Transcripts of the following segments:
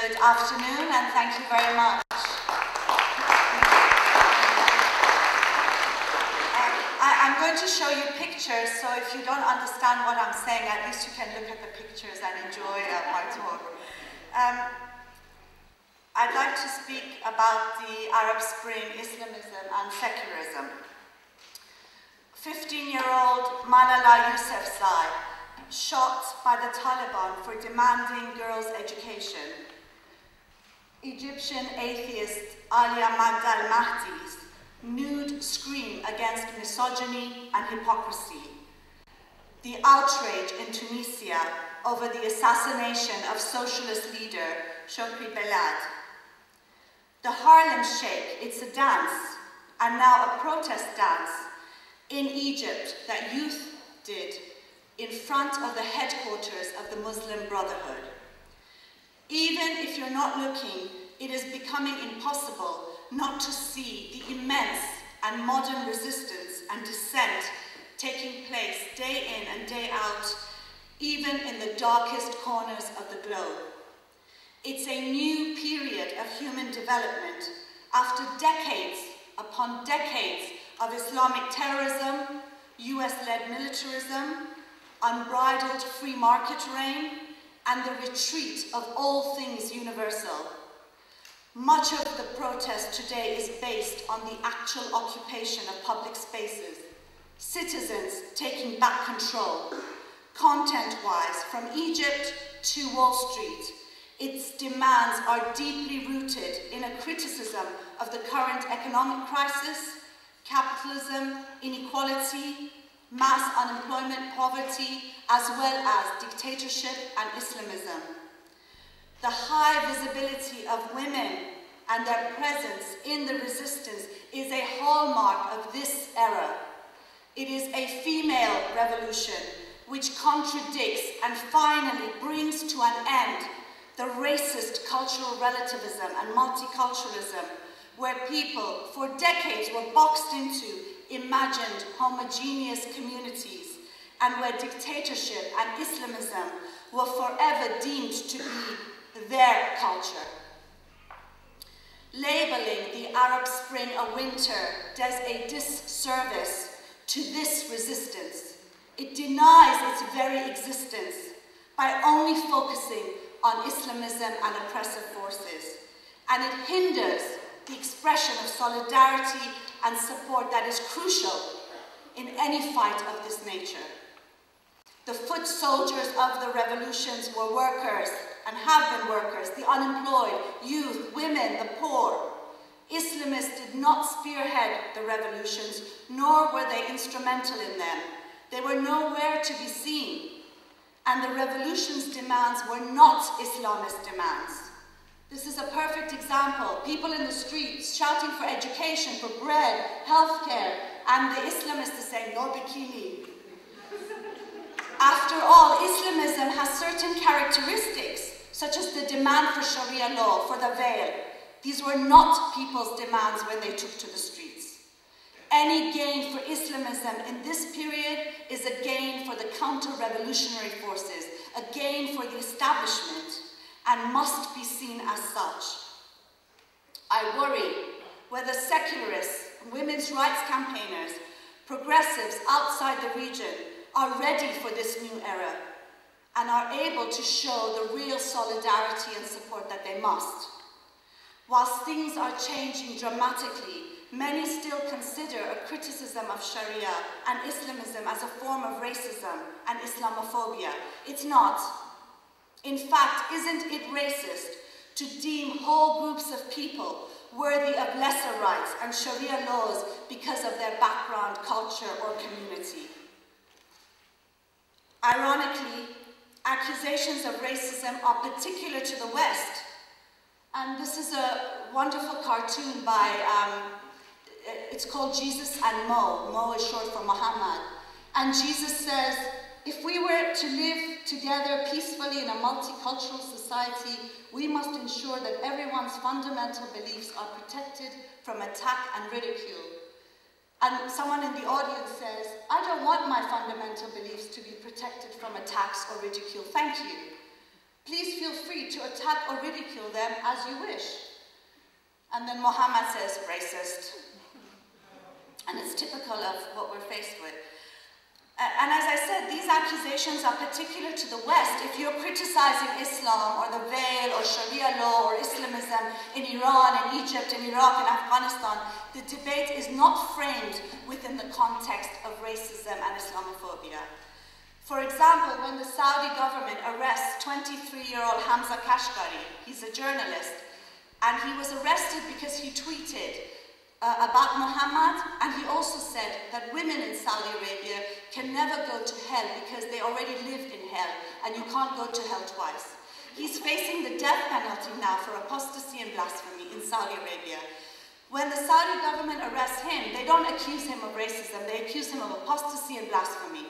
Good afternoon, and thank you very much. I'm going to show you pictures, so if you don't understand what I'm saying, at least you can look at the pictures and enjoy my talk. I'd like to speak about the Arab Spring, Islamism and secularism. 15-year-old Malala Yousafzai, shot by the Taliban for demanding girls' education. Egyptian atheist Alia Magdal Mahdi's nude scream against misogyny and hypocrisy. The outrage in Tunisia over the assassination of socialist leader Shokri Belad. The Harlem Shake, it's a dance, and now a protest dance, in Egypt that youth did in front of the headquarters of the Muslim Brotherhood. Even if you're not looking, it is becoming impossible not to see the immense and modern resistance and dissent taking place day in and day out, even in the darkest corners of the globe. It's a new period of human development after decades upon decades of Islamic terrorism, US-led militarism, unbridled free market reign, and the retreat of all things universal. Much of the protest today is based on the actual occupation of public spaces, citizens taking back control, content-wise, from Egypt to Wall Street. Its demands are deeply rooted in a criticism of the current economic crisis, capitalism, inequality, mass unemployment, poverty, as well as dictatorship and Islamism. The high visibility of women and their presence in the resistance is a hallmark of this era. It is a female revolution which contradicts and finally brings to an end the racist cultural relativism and multiculturalism where people for decades were boxed into imagined homogeneous communities and where dictatorship and Islamism were forever deemed to be their culture. Labeling the Arab Spring a winter does a disservice to this resistance. It denies its very existence by only focusing on Islamism and oppressive forces, and it hinders the expression of solidarity and support that is crucial in any fight of this nature. The foot soldiers of the revolutions were workers and have been workers, the unemployed, youth, women, the poor. Islamists did not spearhead the revolutions, nor were they instrumental in them. They were nowhere to be seen, and the revolution's demands were not Islamist demands. This is a perfect example. People in the streets shouting for education, for bread, healthcare, and the Islamists are saying, no bikini. After all, Islamism has certain characteristics, such as the demand for Sharia law, for the veil. These were not people's demands when they took to the streets. Any gain for Islamism in this period is a gain for the counter-revolutionary forces, a gain for the establishment, and must be seen as such. I worry whether secularists, women's rights campaigners, progressives outside the region are ready for this new era and are able to show the real solidarity and support that they must. Whilst things are changing dramatically, many still consider a criticism of Sharia and Islamism as a form of racism and Islamophobia. It's not. In fact, isn't it racist to deem whole groups of people worthy of lesser rights and Sharia laws because of their background, culture, or community? Ironically, accusations of racism are particular to the West. And this is a wonderful cartoon by, it's called Jesus and Mo. Mo is short for Muhammad. And Jesus says, if we were to live together peacefully in a multicultural society, we must ensure that everyone's fundamental beliefs are protected from attack and ridicule. And someone in the audience says, I don't want my fundamental beliefs to be protected from attacks or ridicule, thank you. Please feel free to attack or ridicule them as you wish. And then Muhammad says, racist. And it's typical of what we're faced with. And as I said, these accusations are particular to the West. If you're criticizing Islam or the veil or Sharia law or Islamism in Iran and Egypt and Iraq and Afghanistan, the debate is not framed within the context of racism and Islamophobia. For example, when the Saudi government arrests 23-year-old Hamza Kashgari, he's a journalist, and he was arrested because he tweeted about Muhammad, and he also said that women in Saudi Arabia can never go to hell because they already lived in hell, and you can't go to hell twice. He's facing the death penalty now for apostasy and blasphemy in Saudi Arabia. When the Saudi government arrests him, they don't accuse him of racism, they accuse him of apostasy and blasphemy.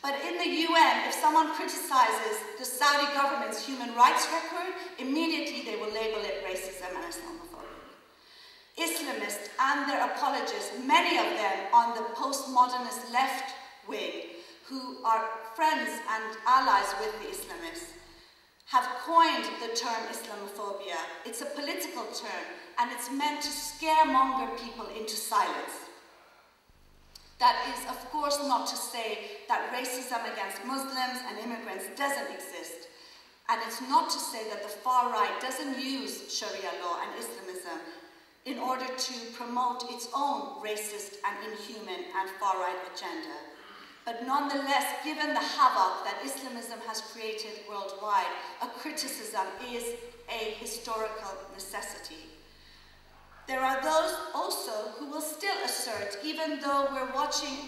But in the UN, if someone criticizes the Saudi government's human rights record, immediately they will label it racism and Islamophobic. Islamists and their apologists, many of them on the postmodernist left wing, who are friends and allies with the Islamists, have coined the term Islamophobia. It's a political term, and it's meant to scaremonger people into silence. That is, of course, not to say that racism against Muslims and immigrants doesn't exist. And it's not to say that the far right doesn't use Sharia law and Islamism in order to promote its own racist and inhuman and far-right agenda. But nonetheless, given the havoc that Islamism has created worldwide, a criticism is a historical necessity. There are those also who will still assert, even though we're watching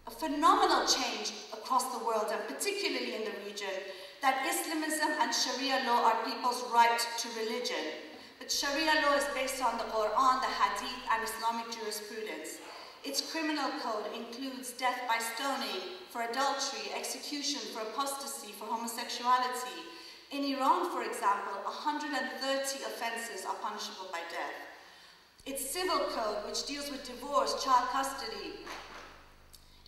a phenomenal change across the world, and particularly in the region, that Islamism and Sharia law are people's right to religion. But Sharia law is based on the Quran, the Hadith, and Islamic jurisprudence. Its criminal code includes death by stoning for adultery, execution for apostasy, for homosexuality. In Iran, for example, 130 offenses are punishable by death. Its civil code, which deals with divorce, child custody,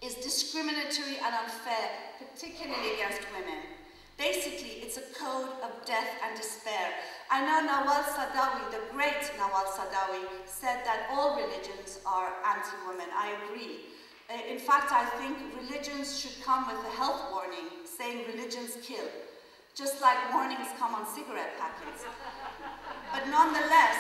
is discriminatory and unfair, particularly against women. Basically, it's a code of death and despair. I know Nawal Saadawi, the great Nawal Saadawi, said that all religions are anti-women. I agree. In fact, I think religions should come with a health warning saying religions kill, just like warnings come on cigarette packets. But nonetheless,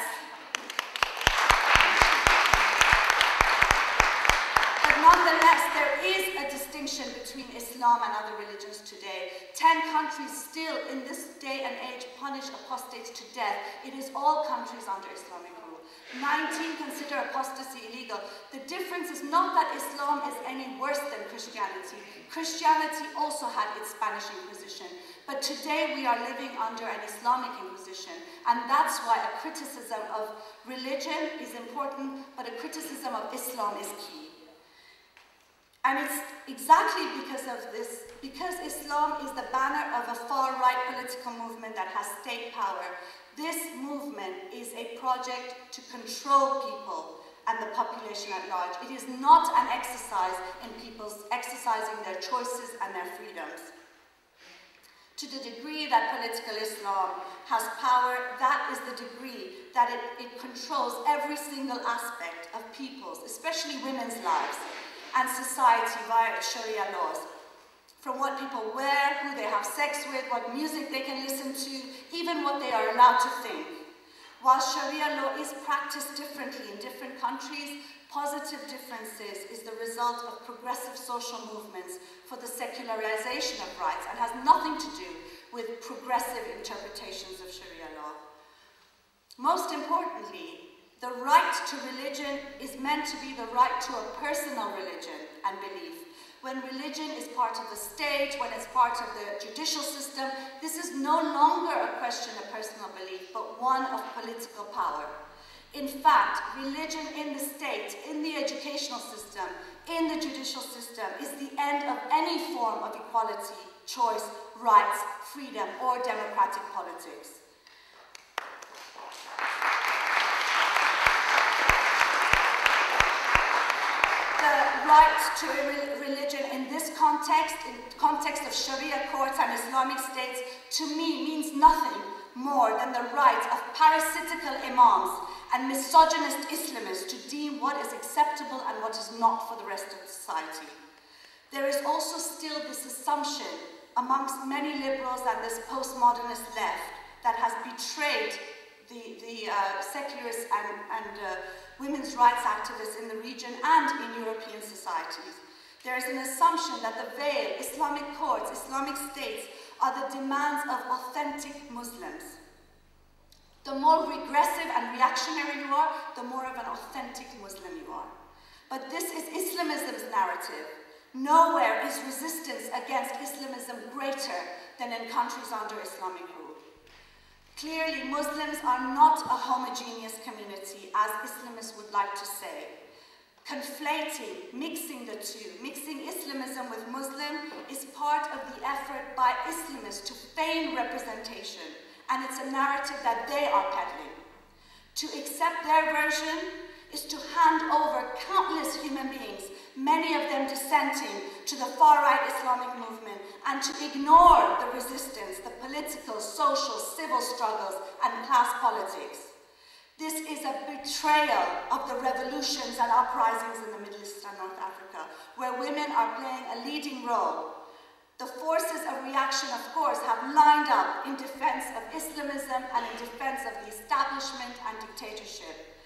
there is a distinction between Islam and other religions today. 10 countries still, in this day and age, punish apostates to death. It is all countries under Islamic rule. 19 consider apostasy illegal. The difference is not that Islam is any worse than Christianity. Christianity also had its Spanish Inquisition. But today we are living under an Islamic Inquisition. And that's why a criticism of religion is important, but a criticism of Islam is key. And it's exactly because of this, because Islam is the banner of a far-right political movement that has state power. This movement is a project to control people and the population at large. It is not an exercise in people's exercising their choices and their freedoms. To the degree that political Islam has power, that is the degree that it controls every single aspect of people's, especially women's lives, and society via Sharia laws. From what people wear, who they have sex with, what music they can listen to, even what they are allowed to think. While Sharia law is practiced differently in different countries, positive differences is the result of progressive social movements for the secularization of rights and has nothing to do with progressive interpretations of Sharia law. Most importantly, the right to religion is meant to be the right to a personal religion and belief. When religion is part of the state, when it's part of the judicial system, this is no longer a question of personal belief, but one of political power. In fact, religion in the state, in the educational system, in the judicial system, is the end of any form of equality, choice, rights, freedom, or democratic politics. The right to religion in this context of Sharia courts and Islamic states, to me means nothing more than the right of parasitical imams and misogynist Islamists to deem what is acceptable and what is not for the rest of society. There is also still this assumption amongst many liberals and this postmodernist left that has betrayed the secularists and women's rights activists in the region and in European societies. There is an assumption that the veil, Islamic courts, Islamic states are the demands of authentic Muslims. The more regressive and reactionary you are, the more of an authentic Muslim you are. But this is Islamism's narrative. Nowhere is resistance against Islamism greater than in countries under Islamic rule. Clearly, Muslims are not a homogeneous community, as Islamists would like to say. Conflating, mixing the two, mixing Islamism with Muslim is part of the effort by Islamists to feign representation, and it's a narrative that they are peddling. To accept their version is to hand over countless human beings, many of them dissenting, to the far-right Islamic movement, and to ignore the resistance, the political, social, civil struggles, and class politics. This is a betrayal of the revolutions and uprisings in the Middle East and North Africa, where women are playing a leading role. The forces of reaction, of course, have lined up in defense of Islamism and in defense of the establishment and dictatorship.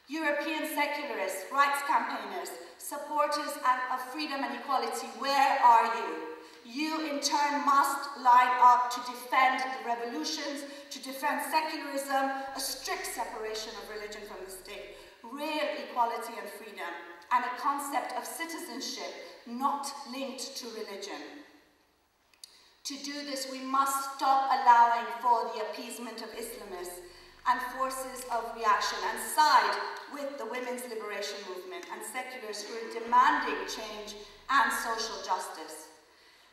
European secularists, rights campaigners, supporters of freedom and equality, where are you? You, in turn, must line up to defend the revolutions, to defend secularism, a strict separation of religion from the state, real equality and freedom, and a concept of citizenship not linked to religion. To do this, we must stop allowing for the appeasement of Islamists and forces of reaction and side with the women's liberation movement and secularists who are demanding change and social justice.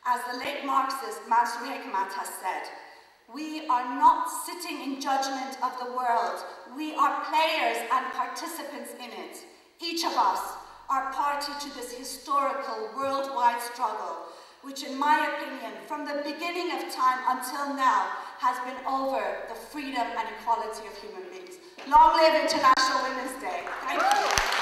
As the late Marxist Mansur Hekmat has said, we are not sitting in judgment of the world. We are players and participants in it. Each of us are party to this historical worldwide struggle, which in my opinion, from the beginning of time until now, has been over the freedom and equality of human beings. Long live International Women's Day. Thank you.